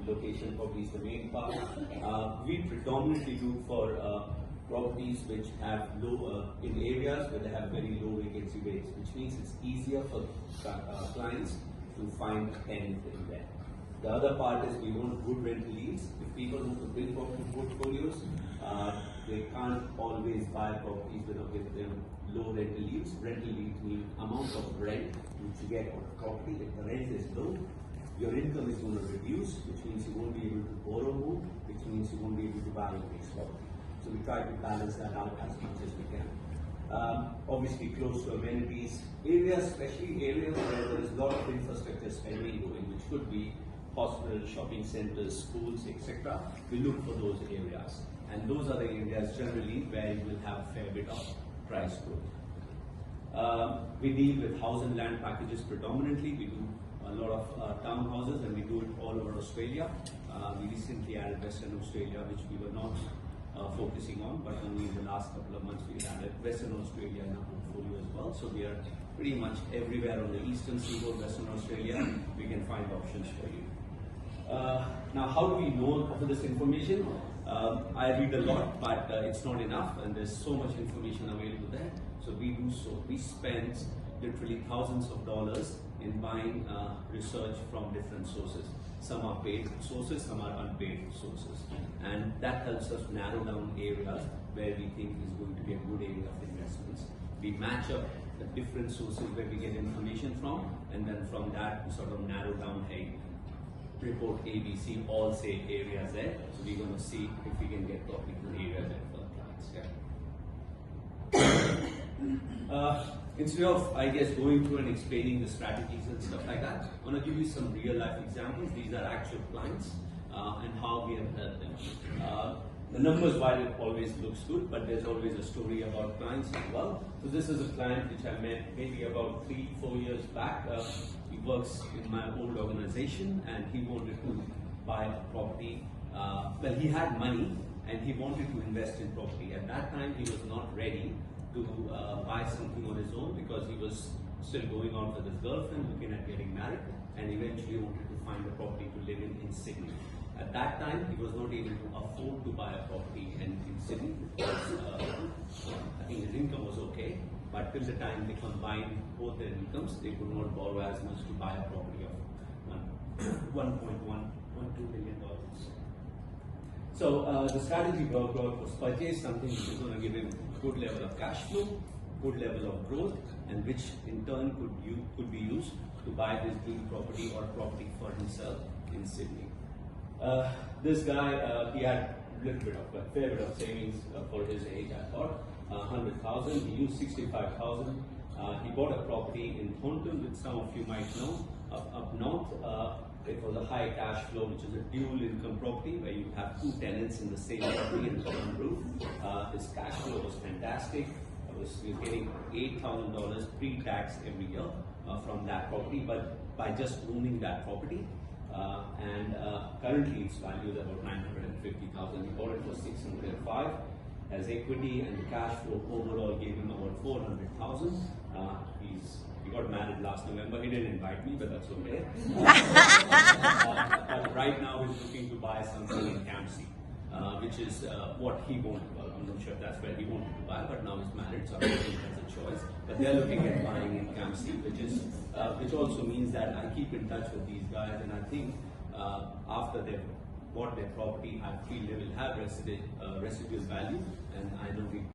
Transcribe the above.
location probably is the main part. We predominantly do for properties which have low, in areas where they have very low vacancy rates, which means it's easier for clients to find a tenant in there. The other part is we want good rental yields. If people want to build property portfolios, they can't always buy properties with them low rental yields. Rental yields mean amount of rent which you get on a property. If the rent is low, your income is going to reduce, which means you won't be able to borrow more, which means you won't be able to buy your next property. So we try to balance that out as much as we can. Obviously close to amenities areas, especially areas where there is a lot of infrastructure spending going, which could be hospitals, shopping centers, schools, etc. We look for those areas, and those are the areas generally where you will have a fair bit of price growth. We deal with house and land packages predominantly. We do a lot of townhouses, and we do it all over Australia. We recently added Western Australia, which we were not focusing on, but only in the last couple of months we added Western Australia in our portfolio as well. So we are pretty much everywhere on the eastern seaboard, Western Australia. We can find options for you. Now, how do we know of this information? I read a lot, but it's not enough, and there's so much information available there. So we do so. We spend literally thousands of dollars in buying research from different sources. Some are paid sources, some are unpaid sources, and that helps us narrow down areas where we think is going to be a good area of investments. We match up the different sources where we get information from, and then from that we sort of narrow down, hey, report ABC, all say areas there. So we're going to see if we can get property to areas there for the clients. Yeah. Instead of, I guess, going through and explaining the strategies and stuff like that, I want to give you some real life examples. These are actual clients and how we have helped them. The numbers, while it always looks good, but there's always a story about clients as well. So this is a client which I met maybe about 3-4 years back. He works in my old organization, and he wanted to buy a property. Well, he had money and he wanted to invest in property. At that time, he was not ready to buy something on his own because he was still going on with his girlfriend, looking at getting married, and eventually wanted to find a property to live in Sydney. At that time, he was not able to afford to buy a property in Sydney because I think his income was okay, but till the time they combined both their incomes, they could not borrow as much to buy a property of $1.12 billion. So the strategy worked out was purchase something which is going to give him good level of cash flow, good level of growth, and which in turn could be used to buy this dream property or property for himself in Sydney. This guy, he had a fair bit of savings for his age. I thought 100,000. He used 65,000. He bought a property in Thornton, which some of you might know, up north. It was a high cash flow, which is a dual income property where you have two tenants in the same property and one roof. His cash flow was fantastic. He was getting $8,000 pre-tax every year from that property, but by just owning that property. Currently it's valued about $950,000. He bought it for $605,000 as equity, and the cash flow overall gave him about $400,000. He got married last November. He didn't invite me, but that's okay. But right now he's looking to buy something in Campsie, which is what he wanted. Well, I'm not sure if that's where he wanted to buy, but now he's married, so I don't think that's a choice. But they're looking at buying in Campsie, which also means that I keep in touch with these guys, and I think after they've bought their property, I feel they will have residual value, and I know we